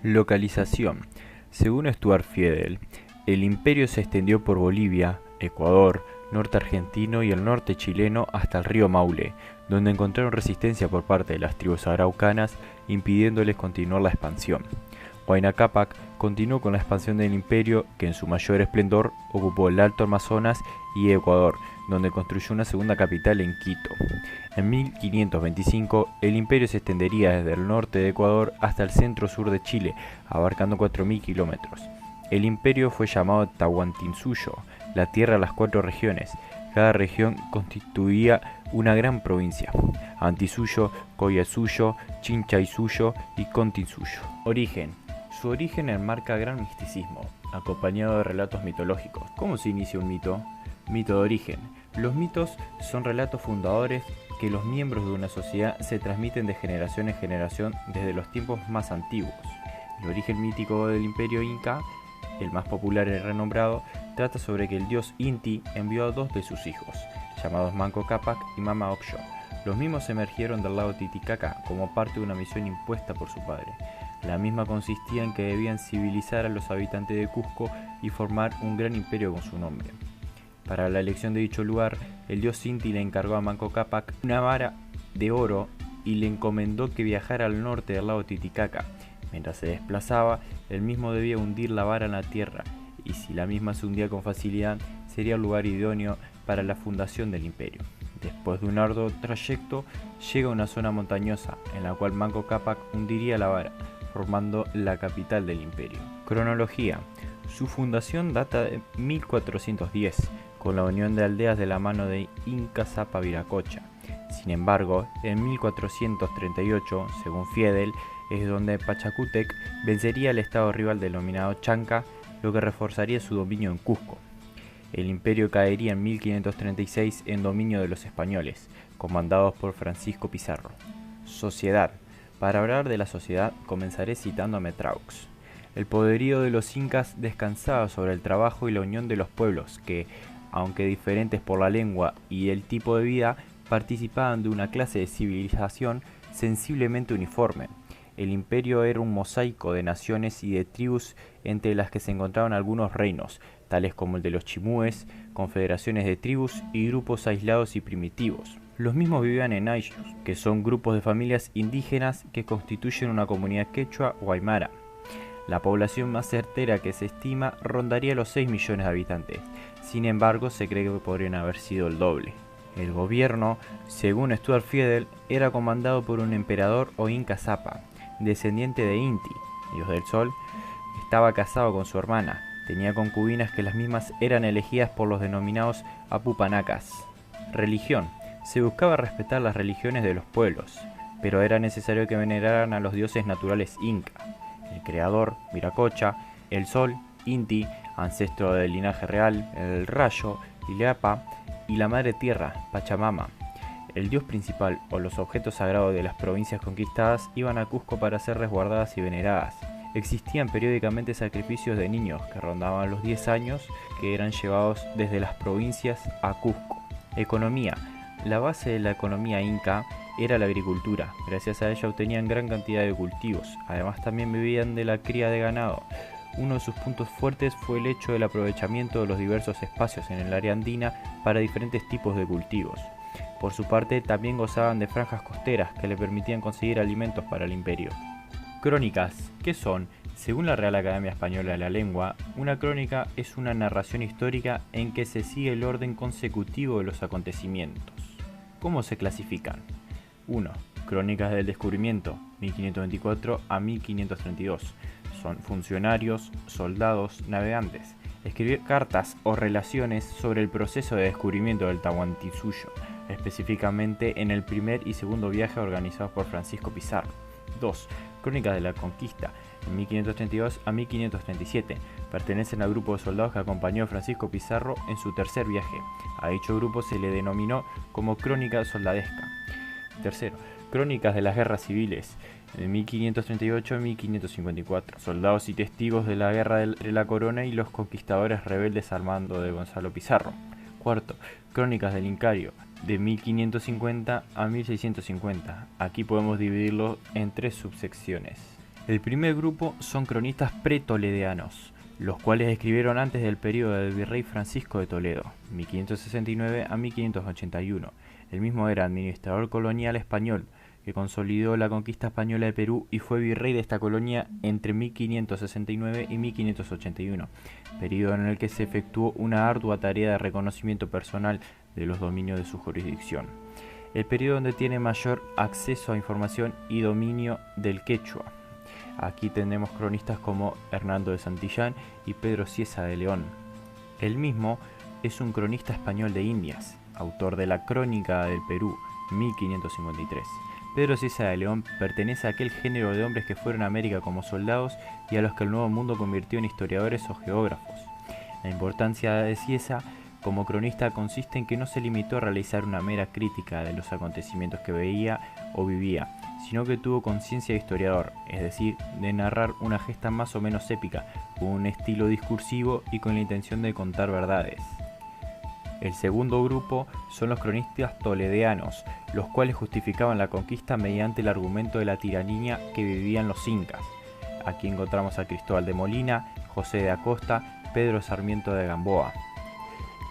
Localización. Según Stuart Fiedel, el imperio se extendió por Bolivia, Ecuador, norte argentino y el norte chileno hasta el río Maule, donde encontraron resistencia por parte de las tribus araucanas, impidiéndoles continuar la expansión. Huayna Cápac continuó con la expansión del imperio, que en su mayor esplendor ocupó el Alto Amazonas y Ecuador, donde construyó una segunda capital en Quito. En 1525, el imperio se extendería desde el norte de Ecuador hasta el centro-sur de Chile, abarcando 4.000 kilómetros. El imperio fue llamado Tahuantinsuyo, la tierra de las 4 regiones. Cada región constituía una gran provincia: Antisuyo, Collasuyo, Chinchaysuyo y Continsuyo. Origen. Su origen enmarca gran misticismo, acompañado de relatos mitológicos. ¿Cómo se inicia un mito? Mito de origen. Los mitos son relatos fundadores que los miembros de una sociedad se transmiten de generación en generación desde los tiempos más antiguos. El origen mítico del imperio inca, el más popular y renombrado, trata sobre que el dios Inti envió a 2 de sus hijos, llamados Manco Cápac y Mama Ocllo. Los mismos emergieron del lago Titicaca como parte de una misión impuesta por su padre. La misma consistía en que debían civilizar a los habitantes de Cusco y formar un gran imperio con su nombre. Para la elección de dicho lugar, el dios Inti le encargó a Manco Cápac una vara de oro y le encomendó que viajara al norte del lago Titicaca. Mientras se desplazaba, él mismo debía hundir la vara en la tierra, y si la misma se hundía con facilidad, sería el lugar idóneo para la fundación del imperio. Después de un arduo trayecto, llega a una zona montañosa, en la cual Manco Cápac hundiría la vara, formando la capital del imperio. Cronología. Su fundación data de 1410, con la unión de aldeas de la mano de Inca Zapa Viracocha. Sin embargo, en 1438, según Fiedel, es donde Pachacútec vencería al estado rival denominado Chanca, lo que reforzaría su dominio en Cusco. El imperio caería en 1536 en dominio de los españoles, comandados por Francisco Pizarro. Sociedad. Para hablar de la sociedad, comenzaré citando a Metraux. El poderío de los incas descansaba sobre el trabajo y la unión de los pueblos que, aunque diferentes por la lengua y el tipo de vida, participaban de una clase de civilización sensiblemente uniforme. El imperio era un mosaico de naciones y de tribus entre las que se encontraban algunos reinos, tales como el de los chimúes, confederaciones de tribus y grupos aislados y primitivos. Los mismos vivían en ayllus, que son grupos de familias indígenas que constituyen una comunidad quechua o aymara. La población más certera que se estima rondaría los 6 millones de habitantes. Sin embargo, se cree que podrían haber sido el doble. El gobierno, según Stuart Fiedel, era comandado por un emperador o Inca Zapa, descendiente de Inti, dios del sol. Estaba casado con su hermana, tenía concubinas que las mismas eran elegidas por los denominados apupanacas. Religión. Se buscaba respetar las religiones de los pueblos, pero era necesario que veneraran a los dioses naturales inca: el creador, Viracocha; el sol, Inti, ancestro del linaje real; el rayo, Ileapa; y la madre tierra, Pachamama. El dios principal o los objetos sagrados de las provincias conquistadas iban a Cusco para ser resguardadas y veneradas. Existían periódicamente sacrificios de niños que rondaban los 10 años, que eran llevados desde las provincias a Cusco. Economía. La base de la economía inca era la agricultura. Gracias a ella obtenían gran cantidad de cultivos. Además, también vivían de la cría de ganado. Uno de sus puntos fuertes fue el hecho del aprovechamiento de los diversos espacios en el área andina para diferentes tipos de cultivos. Por su parte, también gozaban de franjas costeras que le permitían conseguir alimentos para el imperio. Crónicas. ¿Qué son? Según la Real Academia Española de la Lengua, una crónica es una narración histórica en que se sigue el orden consecutivo de los acontecimientos. ¿Cómo se clasifican? 1. Crónicas del Descubrimiento, 1524 a 1532. Son funcionarios, soldados, navegantes. Escribir cartas o relaciones sobre el proceso de descubrimiento del Tahuantinsuyo, específicamente en el primer y segundo viaje organizados por Francisco Pizarro. 2. Crónicas de la Conquista, 1532 a 1537. Pertenecen al grupo de soldados que acompañó a Francisco Pizarro en su tercer viaje. A dicho grupo se le denominó como Crónica Soldadesca. 3. Crónicas de las Guerras Civiles, de 1538 a 1554. Soldados y testigos de la guerra de la corona y los conquistadores rebeldes al mando de Gonzalo Pizarro. 4. Crónicas del Incario, de 1550 a 1650. Aquí podemos dividirlo en tres subsecciones. El primer grupo son cronistas pretoledanos, los cuales escribieron antes del periodo del virrey Francisco de Toledo, 1569 a 1581. El mismo era administrador colonial español, que consolidó la conquista española de Perú y fue virrey de esta colonia entre 1569 y 1581, periodo en el que se efectuó una ardua tarea de reconocimiento personal de los dominios de su jurisdicción. El periodo donde tiene mayor acceso a información y dominio del quechua. Aquí tenemos cronistas como Hernando de Santillán y Pedro Cieza de León. Él mismo es un cronista español de Indias, autor de la Crónica del Perú, 1553. Pedro Cieza de León pertenece a aquel género de hombres que fueron a América como soldados y a los que el Nuevo Mundo convirtió en historiadores o geógrafos. La importancia de Cieza como cronista consiste en que no se limitó a realizar una mera crítica de los acontecimientos que veía o vivía, sino que tuvo conciencia de historiador, es decir, de narrar una gesta más o menos épica, con un estilo discursivo y con la intención de contar verdades. El segundo grupo son los cronistas toledanos, los cuales justificaban la conquista mediante el argumento de la tiranía que vivían los incas. Aquí encontramos a Cristóbal de Molina, José de Acosta, Pedro Sarmiento de Gamboa.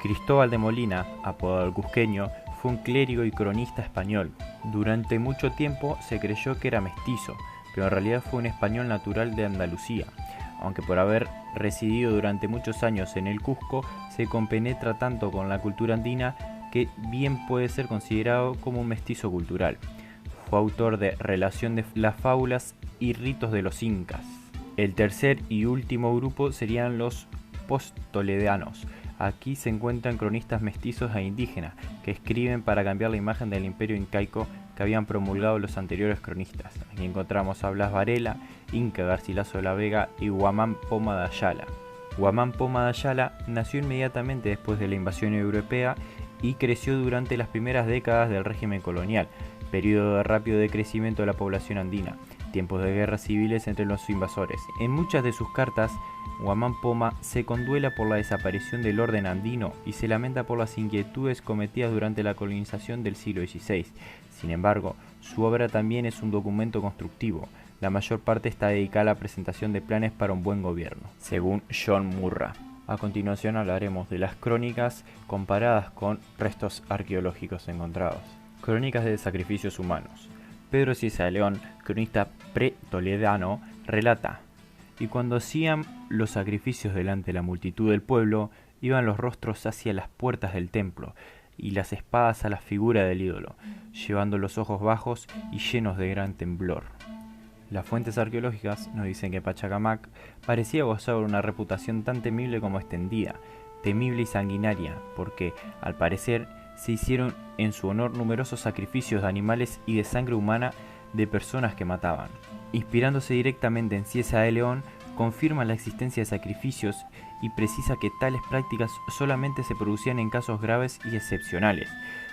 Cristóbal de Molina, apodado el Cusqueño, fue un clérigo y cronista español. Durante mucho tiempo se creyó que era mestizo, pero en realidad fue un español natural de Andalucía, aunque por haber residido durante muchos años en el Cusco, se compenetra tanto con la cultura andina que bien puede ser considerado como un mestizo cultural. Fue autor de Relación de las fábulas y ritos de los incas. El tercer y último grupo serían los post-toledanos. Aquí se encuentran cronistas mestizos e indígenas que escriben para cambiar la imagen del imperio incaico que habían promulgado los anteriores cronistas. Aquí encontramos a Blas Varela, Inca Garcilaso de la Vega y Guamán Poma de Ayala. Guamán Poma de Ayala nació inmediatamente después de la invasión europea y creció durante las primeras décadas del régimen colonial, periodo de rápido decrecimiento de la población andina, tiempos de guerras civiles entre los invasores. En muchas de sus cartas, Guamán Poma se conduela por la desaparición del orden andino y se lamenta por las inquietudes cometidas durante la colonización del siglo XVI. Sin embargo, su obra también es un documento constructivo. La mayor parte está dedicada a la presentación de planes para un buen gobierno, según John Murra. A continuación hablaremos de las crónicas comparadas con restos arqueológicos encontrados. Crónicas de sacrificios humanos. Pedro Cieza de León, cronista pre-toledano, relata: y cuando hacían los sacrificios delante de la multitud del pueblo, iban los rostros hacia las puertas del templo, y las espadas a la figura del ídolo, llevando los ojos bajos y llenos de gran temblor. Las fuentes arqueológicas nos dicen que Pachacamac parecía gozar de una reputación tan temible como extendida, temible y sanguinaria, porque, al parecer, se hicieron en su honor numerosos sacrificios de animales y de sangre humana de personas que mataban. Inspirándose directamente en Cieza de León, confirma la existencia de sacrificios y precisa que tales prácticas solamente se producían en casos graves y excepcionales,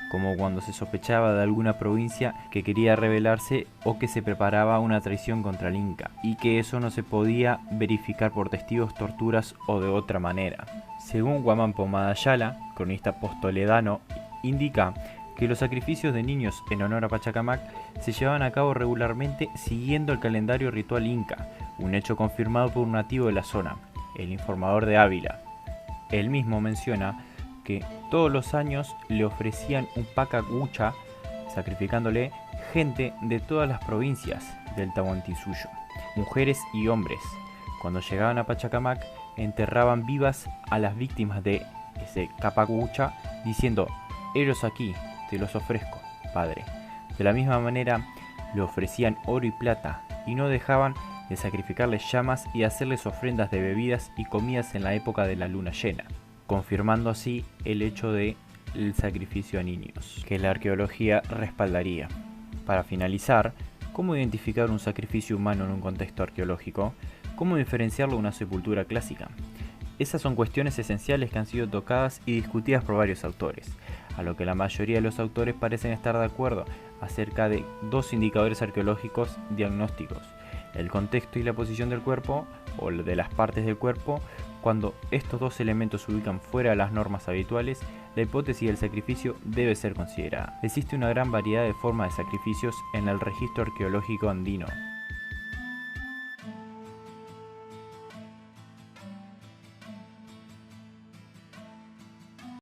como cuando se sospechaba de alguna provincia que quería rebelarse o que se preparaba una traición contra el Inca, y que eso no se podía verificar por testigos, torturas o de otra manera. Según Guamán Poma de Ayala, cronista post-toledano, indica que los sacrificios de niños en honor a Pachacamac se llevaban a cabo regularmente siguiendo el calendario ritual inca, un hecho confirmado por un nativo de la zona, el informador de Ávila. Él mismo menciona que todos los años le ofrecían un pacacucha, sacrificándole gente de todas las provincias del Tahuantinsuyo, mujeres y hombres. Cuando llegaban a Pachacamac, enterraban vivas a las víctimas de ese capacucha, diciendo: «Heros aquí, te los ofrezco, padre». De la misma manera, le ofrecían oro y plata, y no dejaban de sacrificarles llamas y hacerles ofrendas de bebidas y comidas en la época de la luna llena, confirmando así el hecho del sacrificio a niños, que la arqueología respaldaría. Para finalizar, ¿cómo identificar un sacrificio humano en un contexto arqueológico? ¿Cómo diferenciarlo de una sepultura clásica? Esas son cuestiones esenciales que han sido tocadas y discutidas por varios autores, a lo que la mayoría de los autores parecen estar de acuerdo acerca de dos indicadores arqueológicos diagnósticos: el contexto y la posición del cuerpo, o de las partes del cuerpo. Cuando estos dos elementos se ubican fuera de las normas habituales, la hipótesis del sacrificio debe ser considerada. Existe una gran variedad de formas de sacrificios en el registro arqueológico andino.